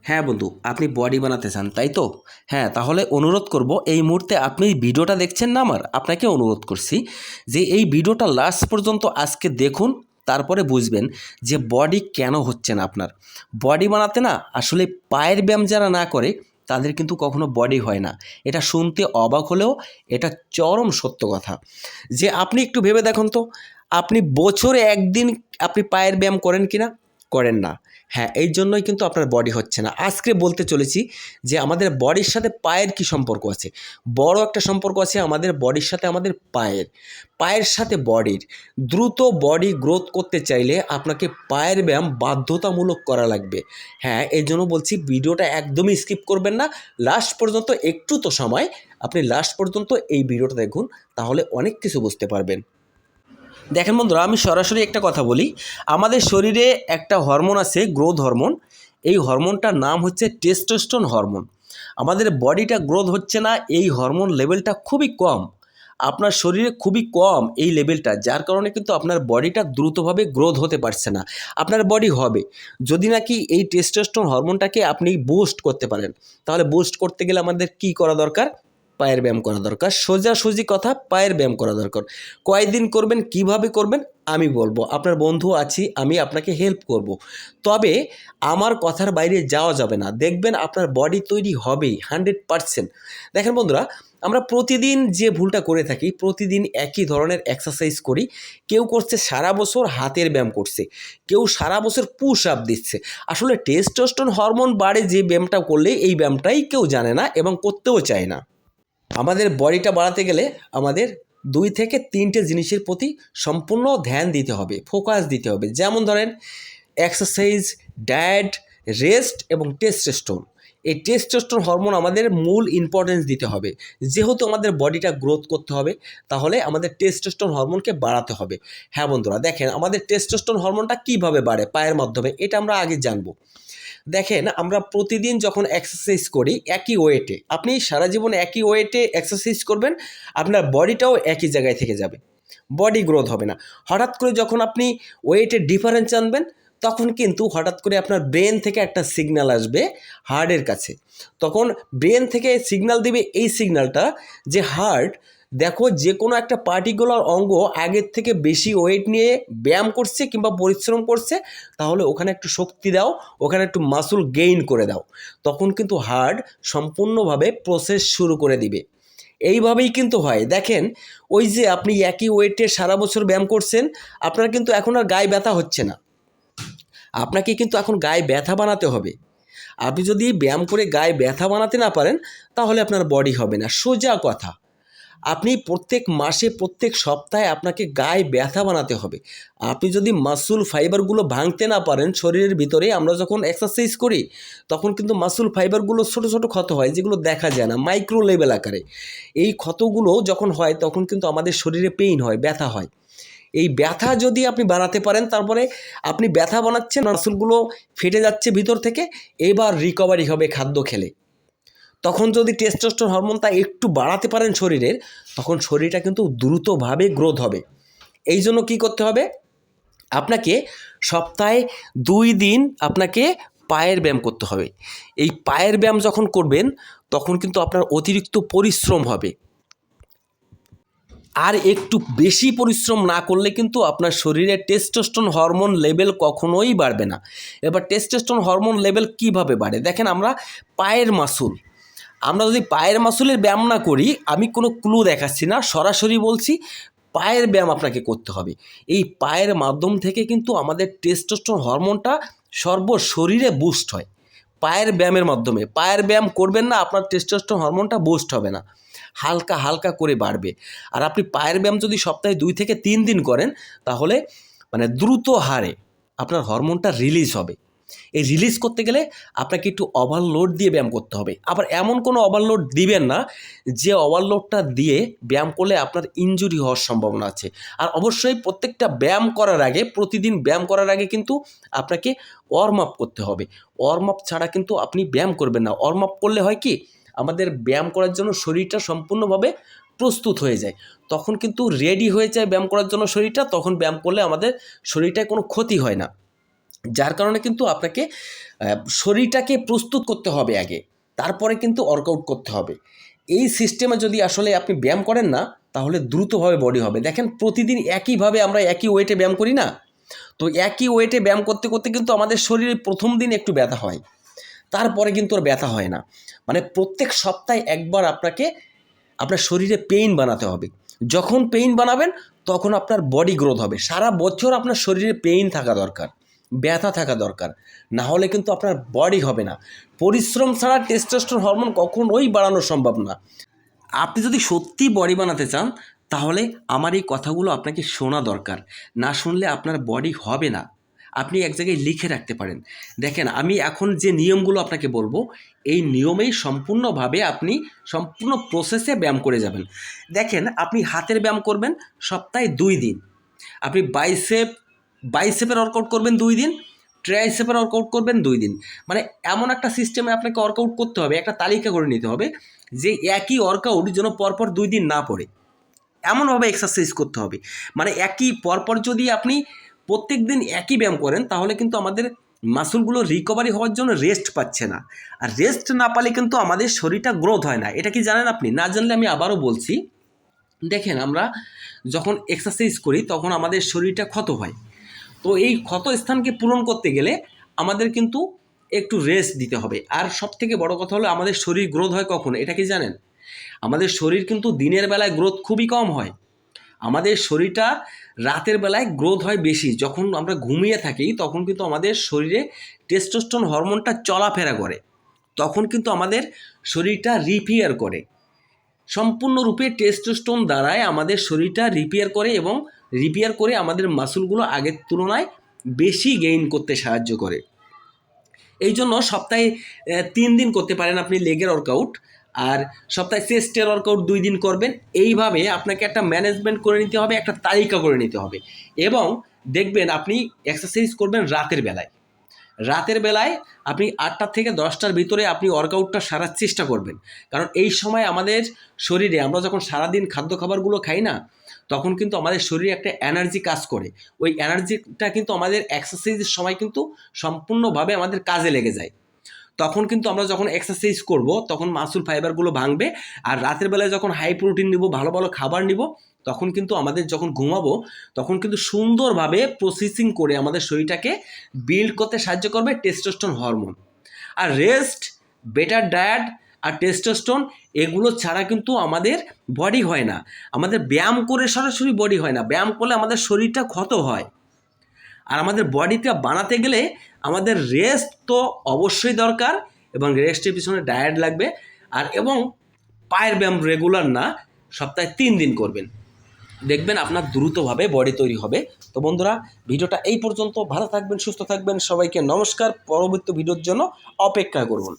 হ্যাঁ বন্ধু, আপনি বডি বানাতে চান তাই তো? হ্যাঁ, তাহলে অনুরোধ করব, এই মুহূর্তে আপনি ভিডিওটা দেখছেন না, আপনাকে অনুরোধ করছি যে এই ভিডিওটা লাস্ট পর্যন্ত আজকে দেখুন। তারপরে বুঝবেন যে বডি কেন হচ্ছে না আপনার। বডি বানাতে না আসলে পায়ের ব্যায়াম যারা না করে তাদের কিন্তু কখনো বডি হয় না। এটা শুনতে অবাক হলেও এটা চরম সত্য কথা। যে আপনি একটু ভেবে দেখুন তো, আপনি বছরে একদিন আপনি পায়ের ব্যায়াম করেন কিনা? করেন না। হ্যাঁ, এই জন্যই কিন্তু আপনার বডি হচ্ছে না। আজকে বলতে চলেছি যে আমাদের বডির সাথে পায়ের কি সম্পর্ক আছে। বড় একটা সম্পর্ক আছে আমাদের বডির সাথে, আমাদের পায়ের। পায়ের সাথে বডির। দ্রুত বডি গ্রোথ করতে চাইলে আপনাকে পায়ের ব্যায়াম বাধ্যতামূলক করা লাগবে। হ্যাঁ, এই জন্য বলছি ভিডিওটা একদমই স্কিপ করবেন না। লাস্ট পর্যন্ত একটু তো সময়, আপনি লাস্ট পর্যন্ত এই ভিডিওটা দেখুন, তাহলে অনেক কিছু বুঝতে পারবেন। দেখেন বন্ধুরা, আমি সরাসরি একটা কথা বলি। আমাদের শরীরে একটা হরমোন আছে, গ্রোথ হরমোন। এই হরমোনটার নাম হচ্ছে টেস্টোস্টেরন হরমোন। আমাদের বডিটা গ্রোথ হচ্ছে না, এই হরমোন লেভেলটা খুবই কম। আপনার শরীরে খুবই কম এই লেভেলটা, যার কারণে কিন্তু আপনার বডিটা দ্রুতভাবে গ্রোথ হতে পারছে না। আপনার বডি হবে যদি নাকি এই টেস্টোস্টেরন হরমোনটাকে আপনি বুস্ট করতে পারেন। তাহলে বুস্ট করতে গেলে আমাদের কি করা দরকার? পায়ের ব্যায়াম করা দরকার। সোজাসুজি কথা, পায়ের ব্যায়াম করা দরকার। কয়দিন করবেন, কিভাবে করবেন আমি বলবো। আপনার বন্ধু আছি, আমি আপনাকে হেল্প করব। তবে আমার কথার বাইরে যাওয়া যাবে না। দেখবেন আপনার বডি তৈরি হবেই 100%। দেখেন বন্ধুরা, আমরা প্রতিদিন যে ভুলটা করে থাকি, প্রতিদিন একই ধরনের এক্সারসাইজ করি। কেউ করছে সারা বছর হাতের ব্যায়াম করছে, কেউ সারা বছর পুশ আপ দিচ্ছে। আসলে টেস্টোস্টেরন হরমোন বাড়ে যে ব্যায়ামটা করলে, এই ব্যায়ামটাই কেউ জানে না এবং করতেও চায় না। আমাদের বডিটা বাড়াতে গেলে আমাদের 2 থেকে 3টে জিনিসের প্রতি সম্পূর্ণ ধ্যান দিতে হবে, ফোকাস দিতে হবে। যেমন ধরেন এক্সারসাইজ, ডায়েট, রেস্ট এবং টেস্টোস্টেরন। এই টেস্টোস্টেরন হরমোন আমাদের মূল ইম্পর্টেন্স দিতে হবে। যেহেতু আমাদের বডিটা গ্রোথ করতে হবে, তাহলে আমাদের টেস্টোস্টেরন হরমোনকে বাড়াতে হবে। হ্যাঁ বন্ধুরা, দেখেন আমাদের টেস্টোস্টেরন হরমোনটা কীভাবে বাড়ে পায়ের মাধ্যমে, এটা আমরা আগে জানবো। দেখেন, আমরা প্রতিদিন যখন এক্সারসাইজ করি একই ওয়েটে, আপনি সারা জীবন একই ওয়েটে এক্সারসাইজ করবেন, আপনার বডিটাও একই জায়গায় থেকে যাবে, বডি গ্রোথ হবে না। হঠাৎ করে যখন আপনি ওয়েটের ডিফারেন্স আনবেন, তখন কিন্তু হঠাৎ করে আপনার ব্রেন থেকে একটা সিগন্যাল আসবে হার্টের কাছে। তখন ব্রেন থেকে সিগন্যাল দিবে, এই সিগন্যালটা যে হার্ট, দেখো যে কোনো একটা পার্টিকুলার অঙ্গ আগের থেকে বেশি ওয়েট নিয়ে ব্যায়াম করছে কিংবা পরিশ্রম করছে, তাহলে ওখানে একটু শক্তি দাও, ওখানে একটু মাসল গেইন করে দাও। তখন কিন্তু হার্ট সম্পূর্ণভাবে প্রসেস শুরু করে দিবে। এইভাবেই কিন্তু হয়। দেখেন, ওই যে আপনি একই ওয়েটে সারা বছর ব্যায়াম করছেন, আপনার কিন্তু এখন আর গায়ে ব্যথা হচ্ছে না। আপনাকে কিন্তু এখন গায়ে ব্যথা বানাতে হবে। আপনি যদি ব্যায়াম করে গায়ে ব্যথা বানাতে না পারেন, তাহলে আপনার বডি হবে না। সোজা কথা। আপনি প্রত্যেক মাসে, প্রত্যেক সপ্তাহে আপনাকে গায়ে ব্যথা বানাতে হবে। আপনি যদি মাসল ফাইবারগুলো ভাঙতে না পারেন শরীরের ভিতরে, আমরা যখন এক্সারসাইজ করি তখন কিন্তু মাসল ফাইবারগুলো ছোটো ছোটো ক্ষত হয়, যেগুলো দেখা যায় না, মাইক্রো লেভেল আকারে। এই ক্ষতগুলো যখন হয় তখন কিন্তু আমাদের শরীরে পেইন হয়, ব্যথা হয়। এই ব্যথা যদি আপনি বানাতে পারেন, তারপরে আপনি ব্যথা বানাচ্ছেন, মাসলগুলো ফেটে যাচ্ছে ভিতর থেকে, এবার রিকভারি হবে খাদ্য খেলে। তখন যদি টেস্টোস্টেরন হরমোনটা একটু বাড়াতে পারেন শরীরের, তখন শরীরটা কিন্তু দ্রুতভাবে গ্রোথ হবে। এই জন্য কী করতে হবে? আপনাকে সপ্তাহে 2 দিন আপনাকে পায়ের ব্যায়াম করতে হবে। এই পায়ের ব্যায়াম যখন করবেন, তখন কিন্তু আপনার অতিরিক্ত পরিশ্রম হবে। আর একটু বেশি পরিশ্রম না করলে কিন্তু আপনার শরীরে টেস্টোস্টেরন হরমোন লেভেল কখনোই বাড়বে না। এবার টেস্টোস্টেরন হরমোন লেভেল কীভাবে বাড়ে? দেখেন, আমরা পায়ের মাসল, আমরা যদি পায়ের মাসলের ব্যায়াম না করি, আমি কোনো ক্লু দেখাচ্ছি না, সরাসরি বলছি পায়ের ব্যায়াম আপনাকে করতে হবে। এই পায়ের মাধ্যম থেকে কিন্তু আমাদের টেস্টোস্টেরন হরমোনটা শরীরে বুস্ট হয় পায়ের ব্যায়ামের মাধ্যমে। পায়ের ব্যায়াম করবেন না, আপনার টেস্টোস্টেরন হরমোনটা বুস্ট হবে না, হালকা হালকা করে বাড়বে। আর আপনি পায়ের ব্যায়াম যদি সপ্তাহে 2 থেকে 3 দিন করেন, তাহলে দ্রুত হারে আপনার হরমোনটা রিলিজ হবে। এই রিলিজ করতে গেলে আপনাকে একটু ওভারলোড দিয়ে ব্যায়াম করতে হবে। আবার এমন কোনো ওভারলোড দিবেন না যে ওভারলোডটা দিয়ে ব্যায়াম করলে আপনার ইনজুরি হওয়ার সম্ভাবনা আছে। আর অবশ্যই প্রত্যেকটা ব্যায়াম করার আগে, প্রতিদিন ব্যায়াম করার আগে কিন্তু আপনাকে ওয়ার্ম আপ করতে হবে। ওয়ার্ম আপ ছাড়া কিন্তু আপনি ব্যায়াম করবেন না। ওয়ার্ম আপ করলে হয় কি, আমাদের ব্যায়াম করার জন্য শরীরটা সম্পূর্ণভাবে প্রস্তুত হয়ে যায়, তখন কিন্তু রেডি হয়ে যায় ব্যায়াম করার জন্য শরীরটা। তখন ব্যায়াম করলে আমাদের শরীরটায় কোনো ক্ষতি হয় না। যার কারণে কিন্তু আপনাকে শরীরটাকে প্রস্তুত করতে হবে আগে, তারপরে কিন্তু ওয়ার্কআউট করতে হবে। এই সিস্টেমে যদি আসলে আপনি ব্যায়াম করেন না, তাহলে দ্রুতভাবে বডি হবে। দেখেন প্রতিদিন একইভাবে আমরা একই ওয়েটে ব্যায়াম করি না, তো একই ওয়েটে ব্যায়াম করতে করতে কিন্তু আমাদের শরীরে প্রথম দিন একটু ব্যথা হয়, তারপরে কিন্তু আর ব্যথা হয় না। মানে প্রত্যেক সপ্তাহে একবার আপনাকে আপনার শরীরে পেইন বানাতে হবে। যখন পেইন বানাবেন তখন আপনার বডি গ্রোথ হবে। সারা বছর আপনার শরীরে পেইন থাকা দরকার, ব্যথা থাকা দরকার, না হলে কিন্তু আপনার বডি হবে না। পরিশ্রম ছাড়া টেস্টোস্টেরন হরমোন কখনোই বাড়ানো সম্ভব না। আপনি যদি সত্যি বডি বানাতে চান, তাহলে আমার এই কথাগুলো আপনাকে শোনা দরকার। না শুনলে আপনার বডি হবে না। আপনি এক জায়গায় লিখে রাখতে পারেন। দেখেন আমি এখন যে নিয়মগুলো আপনাকে বলবো, এই নিয়মেই সম্পূর্ণভাবে আপনি সম্পূর্ণ প্রসেসে ব্যায়াম করে যাবেন। দেখেন আপনি হাতের ব্যায়াম করবেন সপ্তাহে 2 দিন, আপনি বাইসেপের ওয়ার্কআউট করবেন 2 দিন, ট্রাইসেপের ওয়ার্কআউট করবেন 2 দিন। মানে এমন একটা সিস্টেমে আপনাকে ওয়ার্কআউট করতে হবে, একটা তালিকা করে নিতে হবে যে একই ওয়ার্কআউট যেন পরপর 2 দিন না পড়ে, এমনভাবে এক্সারসাইজ করতে হবে। মানে একই পরপর যদি আপনি প্রত্যেক দিন একই ব্যায়াম করেন, তাহলে কিন্তু আমাদের মাসলগুলো রিকভারি হওয়ার জন্য রেস্ট পাচ্ছে না, আর রেস্ট না পালে কিন্তু আমাদের শরীরটা গ্রোথ হয় না। এটা কি জানেন আপনি? না জানলে আমি আবারও বলছি। দেখেন আমরা যখন এক্সারসাইজ করি তখন আমাদের শরীরটা ক্ষত হয়, তো এই ক্ষত স্থানকে পূরণ করতে গেলে আমাদের কিন্তু একটু রেস্ট দিতে হবে। আর সবথেকে বড় কথা হলো আমাদের শরীর গ্রোথ হয় কখন, এটা কি জানেন? আমাদের শরীর কিন্তু দিনের বেলায় গ্রোথ খুবই কম হয়, আমাদের শরীরটা রাতের বেলায় গ্রোথ হয় বেশি। যখন আমরা ঘুমিয়ে থাকি তখন কিন্তু আমাদের শরীরে টেস্টোস্টেরন হরমোনটা চলাফেরা করে, তখন কিন্তু আমাদের শরীরটা রিপেয়ার করে। সম্পূর্ণরূপে টেস্টোস্টেরন দ্বারাই আমাদের শরীরটা রিপেয়ার করে, এবং রিপেয়ার করে আমাদের মাসলগুলো আগের তুলনায় বেশি গেইন করতে সাহায্য করে। এই জন্য সপ্তাহে 3 দিন করতে পারেন আপনি লেগের ওয়ার্কআউট, আর সপ্তাহে চেস্টের ওয়ার্কআউট 2 দিন করবেন। এইভাবে আপনাকে একটা ম্যানেজমেন্ট করে নিতে হবে, একটা তালিকা করে নিতে হবে। এবং দেখবেন আপনি এক্সারসাইজ করবেন রাতের বেলায়। রাতের বেলায় আপনি 8টা থেকে 10টার ভিতরে আপনি ওয়ার্কআউটটা সারার চেষ্টা করবেন, কারণ এই সময় আমাদের শরীরে আমরা যখন সারাদিন খাদ্য খাবারগুলো খাই না, তখন কিন্তু আমাদের শরীরে একটা এনার্জি কাজ করে। ওই এনার্জিটা কিন্তু আমাদের এক্সারসাইজের সময় কিন্তু সম্পূর্ণভাবে আমাদের কাজে লেগে যায়। তখন কিন্তু আমরা যখন এক্সারসাইজ করব তখন মাসল ফাইবারগুলো ভাঙবে, আর রাতের বেলায় যখন হাই প্রোটিন নিব, ভালো ভালো খাবার নিব, তখন কিন্তু আমাদের যখন ঘুমাবো তখন কিন্তু সুন্দরভাবে প্রসেসিং করে আমাদের শরীরটাকে বিল্ড করতে সাহায্য করবে টেস্টোস্টেরন হরমোন। আর রেস্ট, বেটার ডায়েট আর টেস্টোস্টেরন এগুলো ছাড়া কিন্তু আমাদের বডি হয় না। আমাদের ব্যায়াম করে সরাসরি বডি হয় না, ব্যায়াম করলে আমাদের শরীরটা ক্ষত হয়। আর আমাদের বডিটা বানাতে গেলে আমাদের রেস্ট তো অবশ্যই দরকার, এবং রেস্টের পিছনে ডায়েট লাগবে। আর এবং পায়ের ব্যায়াম রেগুলার না, সপ্তাহে 3 দিন করবেন, দেখবেন আপনার দ্রুতভাবে বডি তৈরি হবে। তো বন্ধুরা, ভিডিওটা এই পর্যন্ত। ভালো থাকবেন, সুস্থ থাকবেন, সবাইকে নমস্কার। পরবর্তী ভিডিওর জন্য অপেক্ষা করুন।